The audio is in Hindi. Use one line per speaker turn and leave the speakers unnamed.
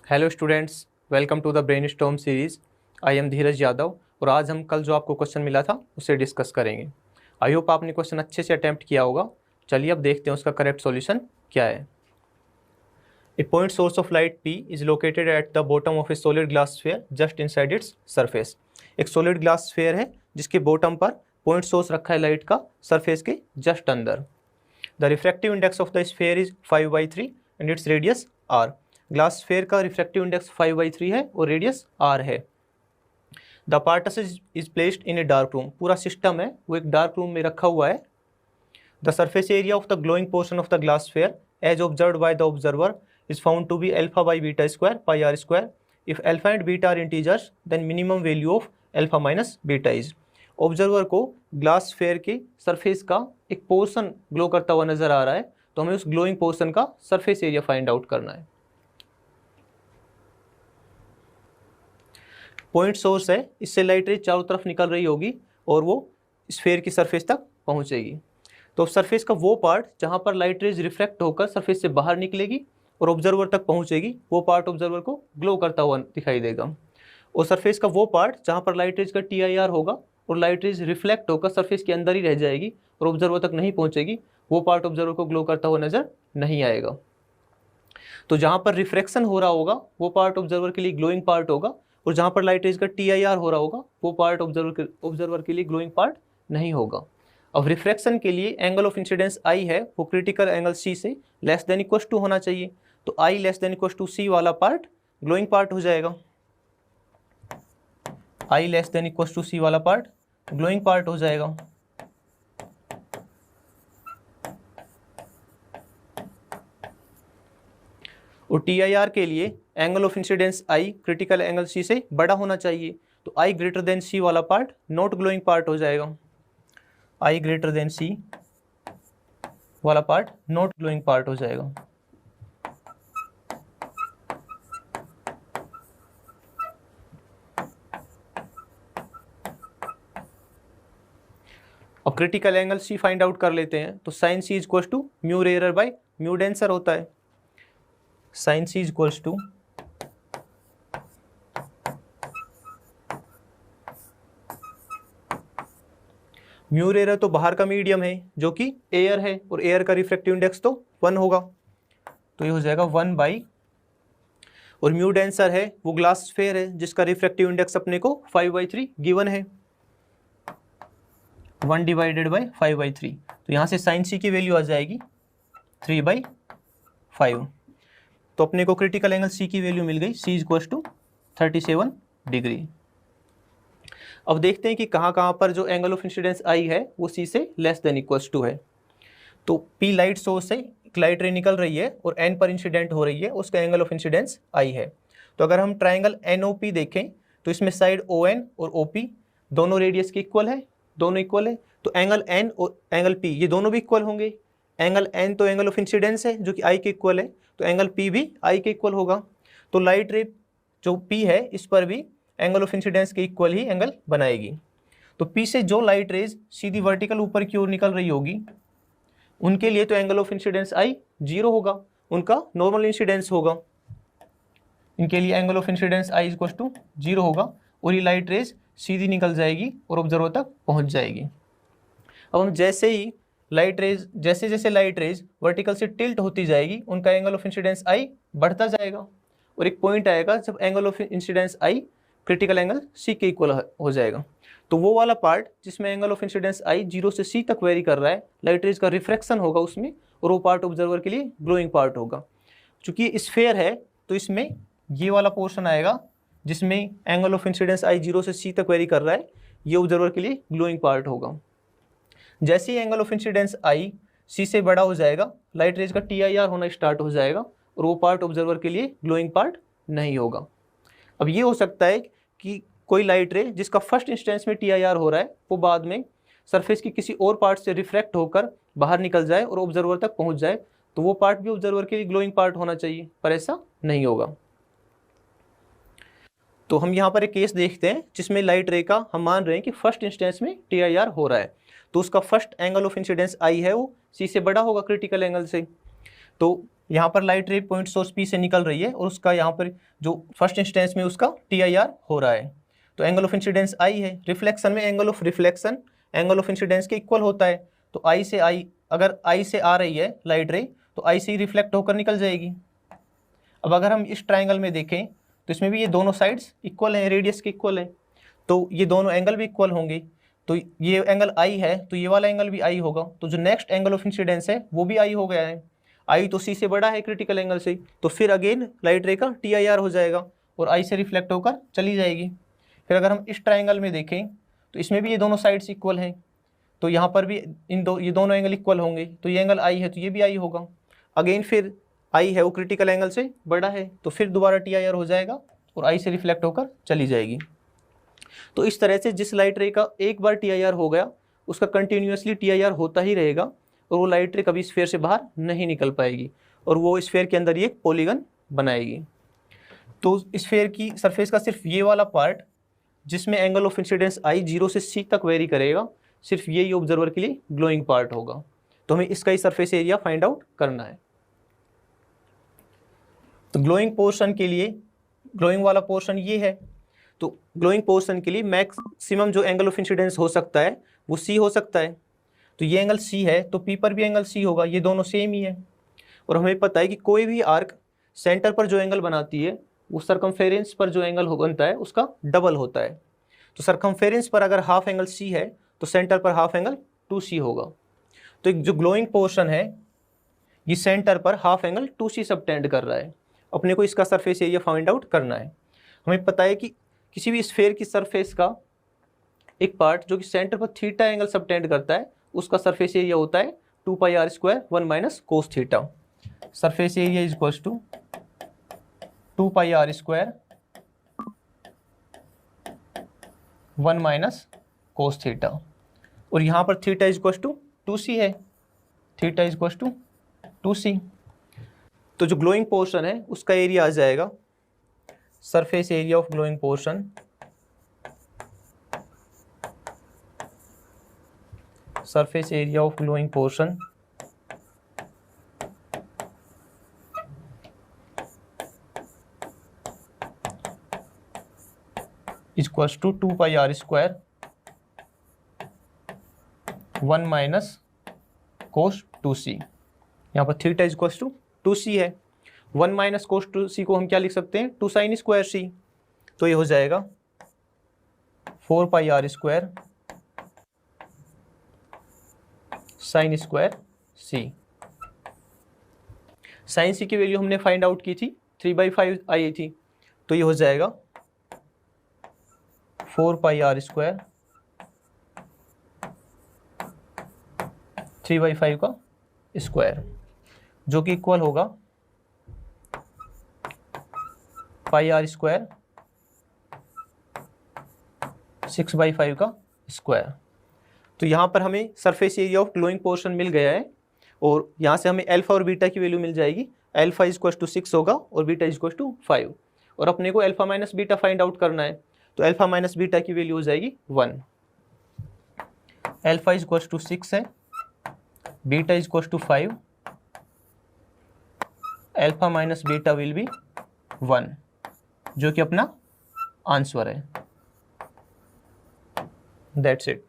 Hello students, welcome to the brainstorm series. I am Dheeraj Yadav और आज हम कल जो आपको क्वेश्चन मिला था उसे डिस्कस करेंगे। आई होप आपने क्वेश्चन अच्छे से अटैम्प्ट किया होगा। चलिए अब देखते हैं उसका करेक्ट सॉल्यूशन क्या है। A point source of light P is located at the bottom of a solid glass sphere just inside its surface. एक सॉलिड ग्लास स्फीयर है जिसके बॉटम पर पॉइंट सोर्स रखा है लाइट का, सरफेस के जस्ट अंदर। The refractive index of the sphere is 5/3 and it's radius r। Glass sphere का रिफ्रैक्टिव इंडेक्स 5/3 है और रेडियस r है। The parts is placed in a dark room. पूरा सिस्टम है वो एक डार्क रूम में रखा हुआ है। The surface area of the glowing portion of the glass sphere as observed by the observer is found to be alpha by beta square pi r square. If alpha and beta are integers, then minimum value of alpha minus beta is. Observer को ग्लास स्फीयर के सरफेस का एक पोर्शन ग्लो करता हुआ नजर आ रहा है, तो हमें उस ग्लोइंग पोर्शन का सरफेस एरिया फाइंड आउट करना है। पॉइंट सोर्स है, इससे लाइट रेज चारों तरफ निकल रही होगी और वो स्फीयर की सरफेस तक पहुंचेगी। तो सरफेस का वो पार्ट जहां पर लाइट रेज रिफ्लेक्ट होकर सरफेस से बाहर निकलेगी और ऑब्जर्वर तक पहुंचेगी, वो पार्ट ऑब्जर्वर को ग्लो करता हुआ दिखाई देगा। और सरफेस का वो पार्ट जहां पर लाइट रेज का TIR होगा और लाइट रेज रिफ्लेक्ट होकर सरफेस के अंदर ही रह जाएगी और ऑब्जर्वर तक नहीं पहुंचेगी, वो पार्ट ऑब्जर्वर को ग्लो करता हुआ नजर नहीं आएगा। तो जहां पर रिफ्रैक्शन हो रहा होगा वो पार्ट ऑब्जर्वर के लिए ग्लोइंग पार्ट होगा, और जहां पर लाइट रेज का TIR हो रहा होगा वो पार्ट ऑब्जर्वर के लिए ग्लोइंग पार्ट नहीं होगा। अब रिफ्रैक्शन के लिए एंगल ऑफ इंसिडेंस I है वो क्रिटिकल एंगल C से लेस देन इक्वल टू होना चाहिए। तो I less than equal to C वाला पार्ट ग्लोइंग पार्ट हो जाएगा। I less than equal to C वाला पार्ट ग्लोइंग पार्ट हो जाएगा। और TIR के लिए angle of incidence I critical angle C से बड़ा होना चाहिए। तो I ग्रेटर देन C वाला पार्ट नॉट ग्लोइंग पार्ट हो जाएगा। I ग्रेटर देन C वाला पार्ट नॉट ग्लोइंग पार्ट हो जाएगा। अब critical angle C find out कर लेते हैं। तो sine C equal to mu rare by mu denser होता है। Sine C equal to mu rare तो बाहर का मीडियम है जो कि एयर है, और एयर का रिफ्रैक्टिव इंडेक्स तो 1 होगा, तो ये हो जाएगा 1 बाई, और म्यू डेंसर है वो ग्लास स्फीयर है जिसका रिफ्रैक्टिव इंडेक्स अपने को 5/3 गिवन है, 1 डिवाइडेड बाई 5/3। तो यहाँ से साइन C की वैल्यू आ जाएगी 3/5। तो अपने को क्रिटिकल एंगल C की वैल्यू मिल गई, C इक्वल टू 37 डिग्री। अब देखते हैं कि कहाँ कहाँ पर जो एंगल ऑफ इंसिडेंस I है वो C से लेस देन इक्वल टू है। तो P लाइट सोर्स से एक लाइट रे निकल रही है और N पर इंसिडेंट हो रही है, उसका एंगल ऑफ इंसिडेंस I है। तो अगर हम ट्राइंगल NOP देखें तो इसमें साइड ON और OP दोनों रेडियस के इक्वल है, दोनों इक्वल है। तो एंगल N और एंगल P ये दोनों भी इक्वल होंगे। एंगल N तो एंगल ऑफ इंसिडेंस है जो कि I के इक्वल है, तो एंगल P भी I के इक्वल होगा। तो लाइट रे जो P है इस पर भी एंगल ऑफ इंसिडेंस के इक्वल ही एंगल बनाएगी। तो P से जो लाइट रेज सीधी वर्टिकल ऊपर की ओर निकल रही होगी उनके लिए तो एंगल ऑफ इंसिडेंस I 0 होगा, उनका नॉर्मल इंसिडेंस होगा। इनके लिए angle of incidence I equal to 0 होगा और ये लाइट रेज सीधी निकल जाएगी और ऑब्जर्वर तक पहुंच जाएगी। अब हम जैसे जैसे लाइट रेज वर्टिकल से टिल्ट होती जाएगी उनका एंगल ऑफ इंसिडेंस I बढ़ता जाएगा, और एक पॉइंट आएगा जब angle of incidence I critical angle C के इक्वल हो जाएगा। तो वो वाला पार्ट जिसमें एंगल ऑफ इंसिडेंस I 0 से C तक वेरी कर रहा है, लाइट रेज का रिफ्रैक्शन होगा उसमें, और वो पार्ट ऑब्जर्वर के लिए ग्लोइंग पार्ट होगा। चूंकि स्फीयर है तो इसमें ये वाला पोर्शन आएगा जिसमें एंगल ऑफ इंसिडेंस I 0 से C तक वेरी कर रहा है, ये ऑब्जर्वर के लिए ग्लोइंग पार्ट होगा। जैसे ही angle of incidence I C से बड़ा हो जाएगा, लाइट रेज का TIR होना स्टार्ट हो जाएगा और वो पार्ट ऑब्जर्वर के लिए ग्लोइंग पार्ट नहीं होगा। अब ये हो सकता है कि कोई लाइट रे जिसका फर्स्ट इंस्टेंस में TIR हो रहा है वो बाद में सरफेस की किसी और पार्ट से रिफ्रैक्ट होकर बाहर निकल जाए और ऑब्जर्वर तक पहुंच जाए, तो वो पार्ट भी ऑब्जर्वर के लिए ग्लोइंग पार्ट होना चाहिए, पर ऐसा नहीं होगा। तो हम यहाँ पर एक केस देखते हैं जिसमें लाइट रे का हम मान रहे हैं कि फर्स्ट इंस्टेंस में TIR हो रहा है, तो उसका first angle of incidence I है वो C से बड़ा होगा क्रिटिकल एंगल से। तो यहाँ पर लाइट रे पॉइंट सोर्स P से निकल रही है और उसका यहाँ पर जो फर्स्ट इंस्टेंस में उसका TIR हो रहा है। तो एंगल ऑफ इंसिडेंस I है। रिफ्लेक्शन में angle of reflection angle of incidence के इक्वल होता है। तो I से I, अगर I से आ रही है लाइट रे तो I से ही रिफ्लेक्ट होकर निकल जाएगी। अब अगर हम इस ट्राइंगल में देखें तो इसमें भी ये दोनों साइड्स इक्वल हैं, रेडियस के इक्वल हैं, तो ये दोनों एंगल भी इक्वल होंगे। तो ये एंगल I है तो ये वाला एंगल भी I होगा। तो जो नेक्स्ट एंगल ऑफ इंसिडेंस है वो भी I हो गया है। I तो C से बड़ा है क्रिटिकल एंगल से, तो फिर अगेन लाइट रे का TIR हो जाएगा और I से रिफ्लेक्ट होकर चली जाएगी। फिर अगर हम इस ट्राइंगल में देखें तो इसमें भी ये दोनों साइड्स इक्वल हैं, तो यहाँ पर भी ये दोनों एंगल इक्वल होंगे। तो ये एंगल I है तो ये भी I होगा। अगेन फिर I है वो क्रिटिकल एंगल से बड़ा है तो फिर दोबारा TIR हो जाएगा और I से रिफ्लेक्ट होकर चली जाएगी। तो इस तरह से जिस लाइट रे का एक बार TIR हो गया उसका कंटिन्यूसली TIR होता ही रहेगा और वो लाइट रे कभी स्फीयर से बाहर नहीं निकल पाएगी और वो स्फीयर के अंदर ही एक पॉलीगन बनाएगी। तो स्फीयर की सरफेस का सिर्फ ये वाला पार्ट जिसमें एंगल ऑफ इंसिडेंस I 0 से C तक वेरी करेगा, सिर्फ यही ऑब्जर्वर के लिए ग्लोइंग पार्ट होगा। तो हमें इसका ही सरफेस एरिया फाइंड आउट करना है। तो ग्लोइंग पोर्शन के लिए, ग्लोइंग वाला पोर्शन ये है, तो ग्लोइंग पोर्शन के लिए मैक्सिमम जो एंगल ऑफ इंसिडेंस हो सकता है वो C हो सकता है। तो ये एंगल C है तो P पर भी एंगल C होगा, ये दोनों सेम ही है। और हमें पता है कि कोई भी आर्क सेंटर पर जो एंगल बनाती है वो सरकमफेरेंस पर जो एंगल बनता है उसका डबल होता है। तो सरकमफेरेंस पर अगर हाफ एंगल C है तो सेंटर पर हाफ एंगल 2C होगा। तो एक जो ग्लोइंग पोर्शन है ये सेंटर पर हाफ एंगल 2C सबटेंड कर रहा है। अपने को इसका सरफेस एरिया फाइंड आउट करना है। हमें पता है कि किसी भी स्फीयर की सरफेस का एक पार्ट जो कि सेंटर पर थीटा एंगल सबटेंड करता है उसका सरफेस एरिया होता है 2πr² 1 - cos theta. Surface area is equals to 2πr² 1 - cos theta. और यहाँ पर theta is equals to 2C है, theta is equals to 2C। तो जो ग्लोइंग पोर्शन है उसका एरिया आ जाएगा surface area of glowing portion surface area of glowing portion is equals to 2πr² 1 - cos 2C। यहाँ पर theta is equals to 2C है। 1 - cos 2C को हम क्या लिख सकते हैं 2 sin स्क्वायर C। तो ये हो जाएगा 4πr² sine square C। Sine C की वैल्यू हमने फाइंड आउट की थी 3/5 आई थी, तो ये हो जाएगा 4πr² 3/5 का स्क्वायर जो कि इक्वल होगा πr² 6/5 का स्क्वायर। तो यहाँ पर हमें surface area of glowing portion मिल गया है और यहाँ से हमें अल्फा और बीटा की वैल्यू मिल जाएगी। अल्फा इज इक्वल टू 6 होगा और बीटा इज इक्वल टू 5 और अपने को alpha minus beta find out करना है। तो अल्फा माइनस बीटा की वैल्यू हो जाएगी 1। अल्फा इज इक्वल टू 6 है, beta is equal to 5, alpha minus beta will be 1 जो कि अपना आंसर है। That's it.